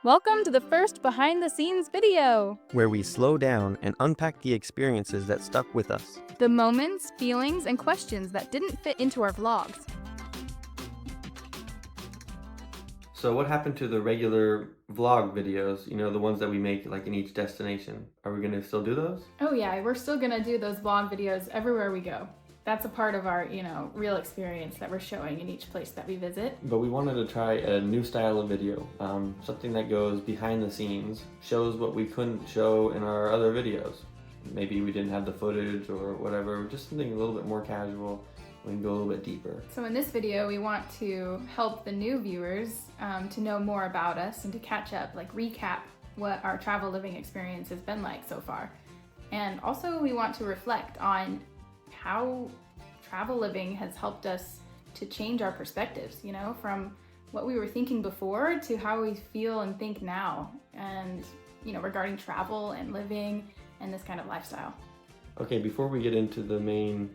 Welcome to the first behind-the-scenes video. Where we slow down and unpack the experiences that stuck with us. The moments, feelings, and questions that didn't fit into our vlogs. So what happened to the regular vlog videos, the ones that we make like in each destination? Are we gonna still do those? Oh yeah, we're still gonna do those vlog videos everywhere we go. That's a part of our, real experience that we're showing in each place that we visit. But we wanted to try a new style of video, something that goes behind the scenes, shows what we couldn't show in our other videos. Maybe we didn't have the footage or whatever, just something a little bit more casual. We can go a little bit deeper. So in this video, we want to help the new viewers to know more about us and to catch up, like recap what our travel living experience has been like so far. And also we want to reflect on how travel living has helped us to change our perspectives, from what we were thinking before to how we feel and think now, and, regarding travel and living and this kind of lifestyle. Okay, before we get into the main,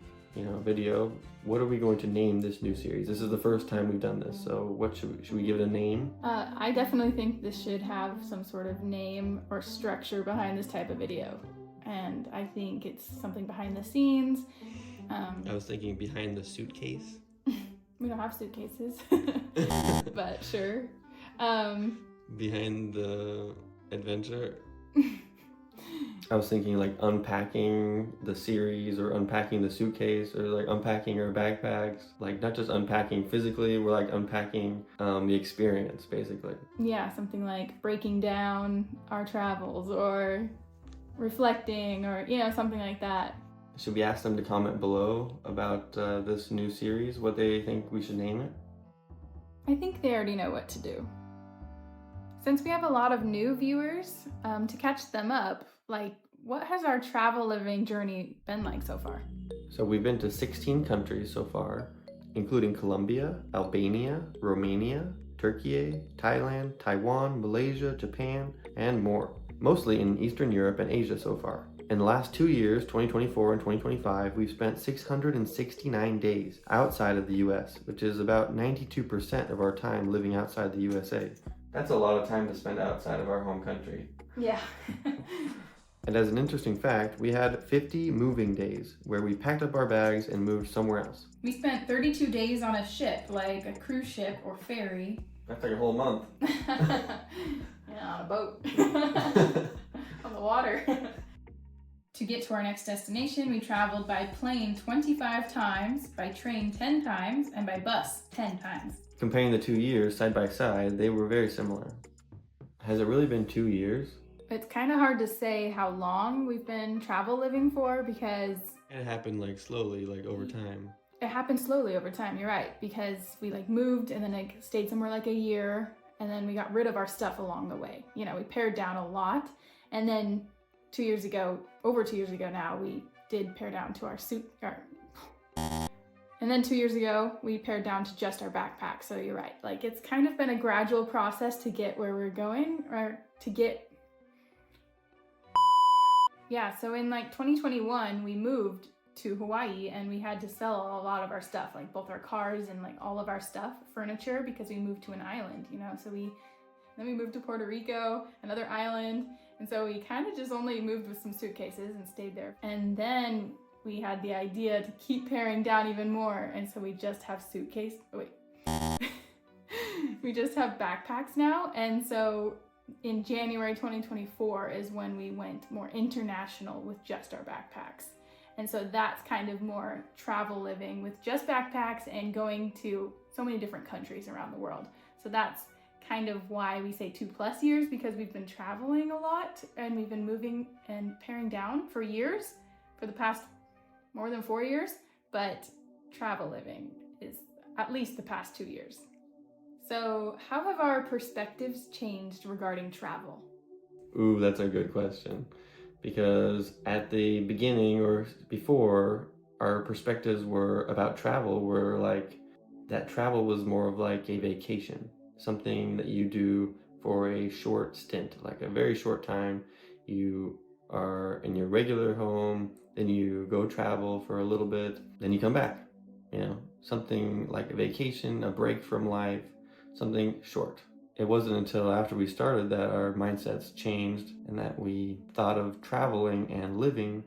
video, what are we going to name this new series? This is the first time we've done this, so what should we give it a name? I definitely think this should have some sort of name or structure behind this type of video. And I think it's something behind the scenes. I was thinking behind the suitcase. We don't have suitcases, but sure. Behind the adventure. I was thinking like unpacking the series or unpacking the suitcase or like unpacking our backpacks. Like not just unpacking physically, we're like unpacking the experience basically. Yeah, something like breaking down our travels or reflecting or, something like that. Should we ask them to comment below about this new series, what they think we should name it? I think they already know what to do. Since we have a lot of new viewers, to catch them up, like what has our travel living journey been like so far? So we've been to 16 countries so far, including Colombia, Albania, Romania, Turkey, Thailand, Taiwan, Malaysia, Japan, and more. Mostly in Eastern Europe and Asia so far. In the last 2 years, 2024 and 2025, we've spent 669 days outside of the US, which is about 92% of our time living outside the USA. That's a lot of time to spend outside of our home country. Yeah. And as an interesting fact, we had 50 moving days where we packed up our bags and moved somewhere else. We spent 32 days on a ship, like a cruise ship or ferry. That's like a whole month. Yeah, on a boat. On the water. To get to our next destination, we traveled by plane 25 times, by train 10 times, and by bus 10 times. Comparing the 2 years side by side, they were very similar. Has it really been 2 years? It's kind of hard to say how long we've been travel living for because It happened like slowly, like over time. it happened slowly over time, you're right, because we moved and then stayed somewhere like a year and then we got rid of our stuff along the way. We pared down a lot, and then 2 years ago, over 2 years ago now, we did pare down to and then 2 years ago, we pared down to just our backpack. So you're right, it's kind of been a gradual process to get where we're going, or to get. Yeah, so in 2021, we moved to Hawaii and we had to sell a lot of our stuff, like both our cars and all of our stuff, furniture, because we moved to an island, so then we moved to Puerto Rico, another island. And so we kind of just only moved with some suitcases and stayed there. And then we had the idea to keep paring down even more. And so we just have we just have backpacks now. And so in January 2024 is when we went more international with just our backpacks. And so that's kind of more travel living with just backpacks and going to so many different countries around the world. So that's kind of why we say 2+ years, because we've been traveling a lot and we've been moving and paring down for years, for the past more than 4 years, but travel living is at least the past 2 years. So how have our perspectives changed regarding travel? Ooh, that's a good question. Because at the beginning or before, our perspectives were about travel were like that travel was more of like a vacation, something that you do for a short stint, like a very short time. You are in your regular home, then you go travel for a little bit, then you come back. Something like a vacation, a break from life, something short. it wasn't until after we started that our mindsets changed and that we thought of traveling and living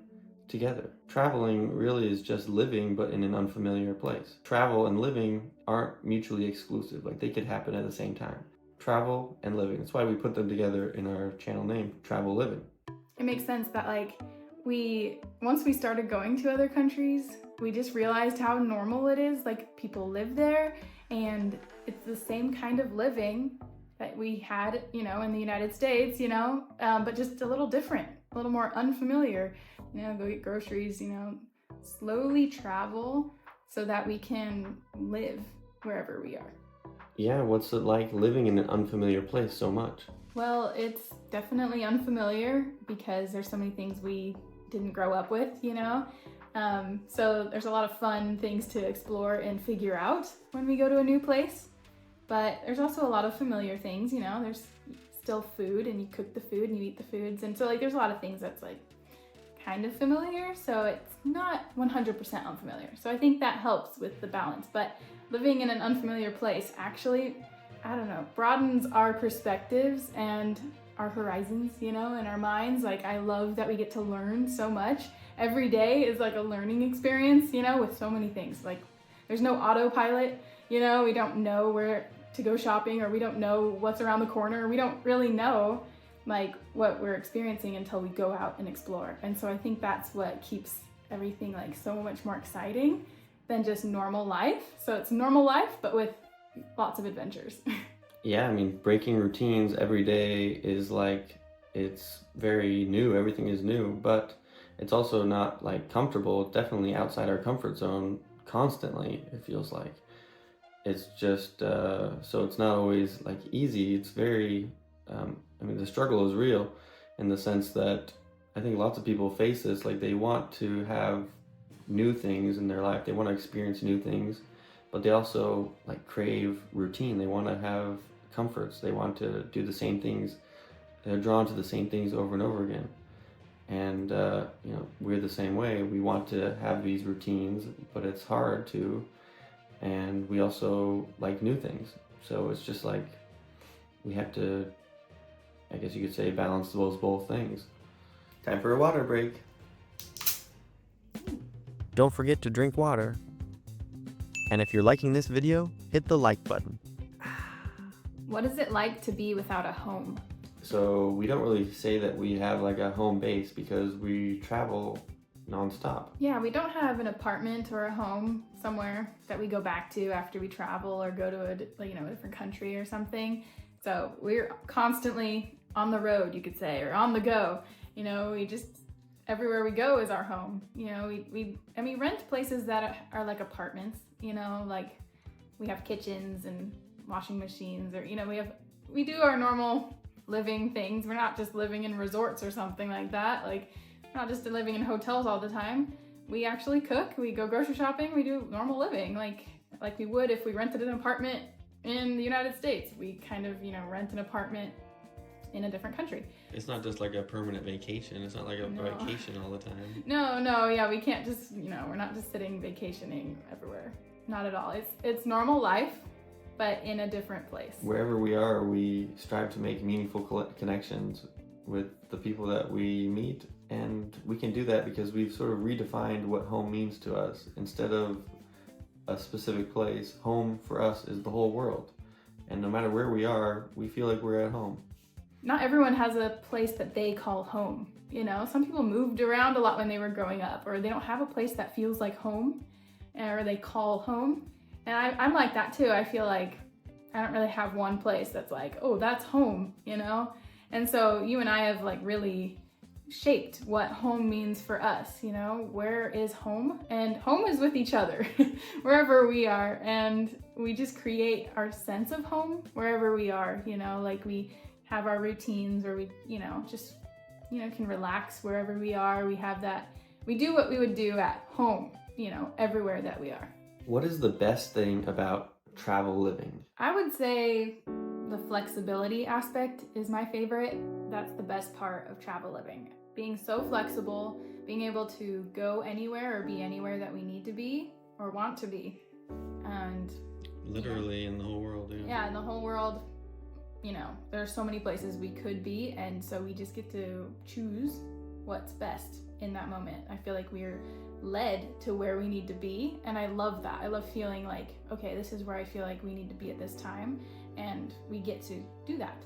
together. Traveling really is just living, but in an unfamiliar place. Travel and living aren't mutually exclusive, like they could happen at the same time. Travel and living. That's why we put them together in our channel name, TRAVELiving. It makes sense that like once we started going to other countries, we just realized how normal it is. Like people live there and it's the same kind of living that we had, you know, in the United States, you know, but just a little different, a little more unfamiliar, you know, go get groceries, you know, slowly travel so that we can live wherever we are. Yeah, what's it like living in an unfamiliar place so much? Well, it's definitely unfamiliar because there's so many things we didn't grow up with, you know? So there's a lot of fun things to explore and figure out when we go to a new place. But there's also a lot of familiar things, you know? There's still food and you cook the food and you eat the foods. And so like there's a lot of things that's like kind of familiar. So it's not 100% unfamiliar. So I think that helps with the balance. But living in an unfamiliar place actually, I don't know, broadens our perspectives and our horizons, you know, in our minds. Like I love that we get to learn so much. Every day is like a learning experience, you know, with so many things. Like there's no autopilot, you know, we don't know where to go shopping or we don't know what's around the corner. We don't really know like what we're experiencing until we go out and explore. And so I think that's what keeps everything like so much more exciting than just normal life. So it's normal life, but with lots of adventures. Yeah, I mean, breaking routines every day is like, it's very new, everything is new, but it's also not like comfortable, definitely outside our comfort zone constantly, it feels like. It's just, so it's not always like easy, it's very, I mean, the struggle is real in the sense that I think lots of people face this, like they want to have new things in their life, they want to experience new things, but they also like crave routine. They want to have comforts. They want to do the same things. They're drawn to the same things over and over again. And, you know, we're the same way. We want to have these routines, but it's hard to. And we also like new things. So it's just like we have to, I guess you could say, balance those both things. Time for a water break. Don't forget to drink water. And if you're liking this video, hit the like button. What is it like to be without a home? So we don't really say that we have like a home base because we travel nonstop. Yeah, we don't have an apartment or a home somewhere that we go back to after we travel or go to a, you know, a different country or something. So we're constantly on the road, you could say, or on the go. You know, we just, everywhere we go is our home. You know, we rent places that are like apartments, you know, like we have kitchens and washing machines, or, you know, we do our normal living things. We're not just living in resorts or something like that. Like, we're not just living in hotels all the time. We actually cook, we go grocery shopping, we do normal living, like we would if we rented an apartment in the United States. We kind of, you know, rent an apartment in a different country. It's not just like a permanent vacation. It's not like a vacation all the time. No, yeah, we can't just, you know, we're not just sitting vacationing everywhere. Not at all. It's normal life, but in a different place. Wherever we are, we strive to make meaningful connections with the people that we meet. And we can do that because we've sort of redefined what home means to us. Instead of a specific place, home for us is the whole world. And no matter where we are, we feel like we're at home. Not everyone has a place that they call home. You know, some people moved around a lot when they were growing up, or they don't have a place that feels like home, or they call home. And I'm like that too. I feel like I don't really have one place that's like, oh, that's home, you know? And so you and I have like really shaped what home means for us, you know? Where is home? And home is with each other, wherever we are. And we just create our sense of home wherever we are, you know? Like we have our routines, or we, you know, just, you know, can relax wherever we are. We have that, we do what we would do at home, you know, everywhere that we are. What is the best thing about TRAVELiving? I would say the flexibility aspect is my favorite. That's the best part of TRAVELiving. Being so flexible, being able to go anywhere or be anywhere that we need to be or want to be. And literally in the whole world, yeah, in the whole world, there are so many places we could be, and so we just get to choose what's best in that moment. I feel like we're led to where we need to be, and I love that. I love feeling like, okay, this is where I feel like we need to be at this time, and we get to do that.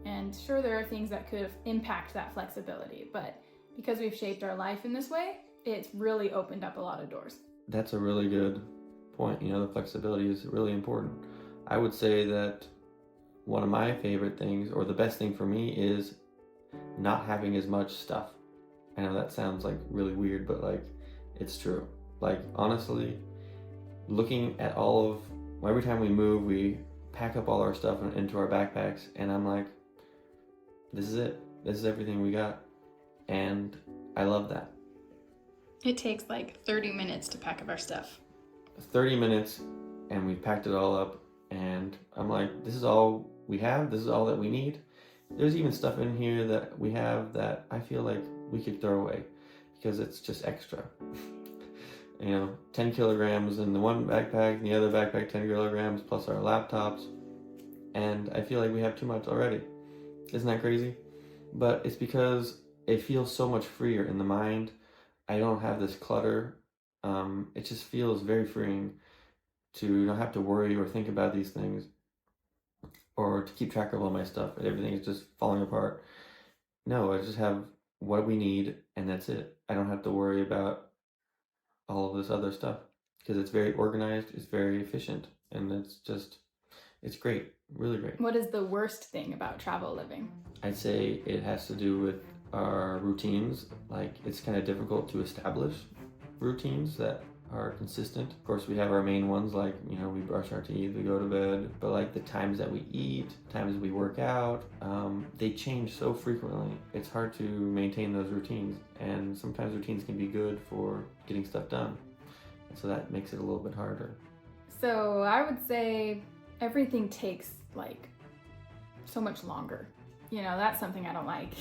And sure, there are things that could impact that flexibility, but because we've shaped our life in this way, it's really opened up a lot of doors. That's a really good point. The flexibility is really important. I would say that one of my favorite things, or the best thing for me, is not having as much stuff. I know that sounds like really weird, but like, it's true. Like, honestly, looking at every time we move, we pack up all our stuff into our backpacks, and I'm like, this is it. This is everything we got. And I love that. It takes like 30 minutes to pack up our stuff. 30 minutes, and we've packed it all up, and I'm like, this is all we have. This is all that we need. There's even stuff in here that we have that I feel like we could throw away because it's just extra. 10 kilograms in the one backpack, in the other backpack 10 kilograms, plus our laptops, and I feel like we have too much already. Isn't that crazy? But it's because it feels so much freer in the mind. I don't have this clutter. It just feels very freeing to not have to worry or think about these things, or to keep track of all my stuff and everything is just falling apart. No, I just have what we need, and that's it. I don't have to worry about all of this other stuff because it's very organized, it's very efficient, and it's great, really great. What is the worst thing about travel living? I'd say it has to do with our routines. Like, it's kind of difficult to establish routines that are consistent. Of course, we have our main ones, like, we brush our teeth, we go to bed, but like the times that we eat, times we work out, they change so frequently. It's hard to maintain those routines, and sometimes routines can be good for getting stuff done. And so that makes it a little bit harder. So I would say everything takes like so much longer. That's something I don't like,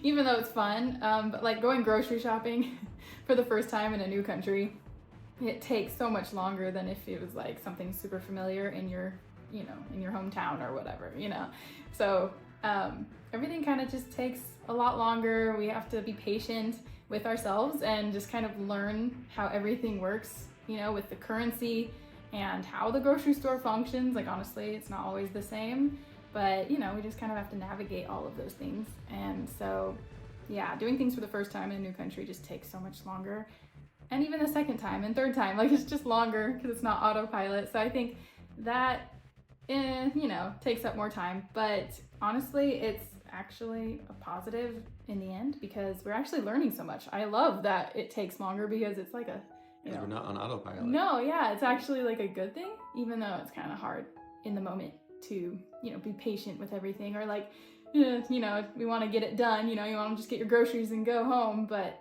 even though it's fun. But like going grocery shopping for the first time in a new country, it takes so much longer than if it was like something super familiar in your, in your hometown or whatever, So everything kind of just takes a lot longer. We have to be patient with ourselves and just kind of learn how everything works, with the currency and how the grocery store functions. Like, honestly, it's not always the same, but we just kind of have to navigate all of those things. And so, yeah, doing things for the first time in a new country just takes so much longer. And even the second time and third time, like, it's just longer because it's not autopilot. So I think that, takes up more time. But honestly, it's actually a positive in the end because we're actually learning so much. I love that it takes longer because it's like Because we're not on autopilot. No, yeah, it's actually like a good thing, even though it's kind of hard in the moment to, be patient with everything, or like, we want to get it done, you want to just get your groceries and go home. But,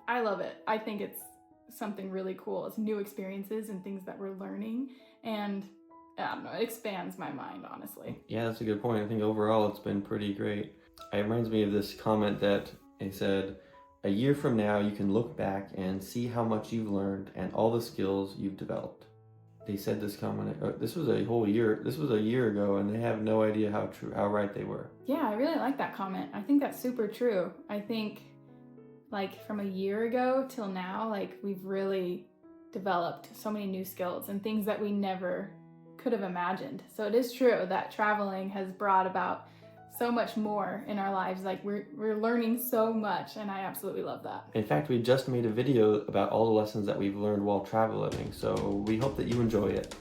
I love it. I think it's something really cool. It's new experiences and things that we're learning. And I don't know, it expands my mind, honestly. Yeah, that's a good point. I think overall it's been pretty great. It reminds me of this comment that they said, a year from now, you can look back and see how much you've learned and all the skills you've developed. They said this comment, this was a year ago, and they have no idea how right they were. Yeah, I really like that comment. I think that's super true. I think like from a year ago till now, like we've really developed so many new skills and things that we never could have imagined. So it is true that traveling has brought about so much more in our lives. Like we're learning so much, and I absolutely love that. In fact, we just made a video about all the lessons that we've learned while travel living, so we hope that you enjoy it.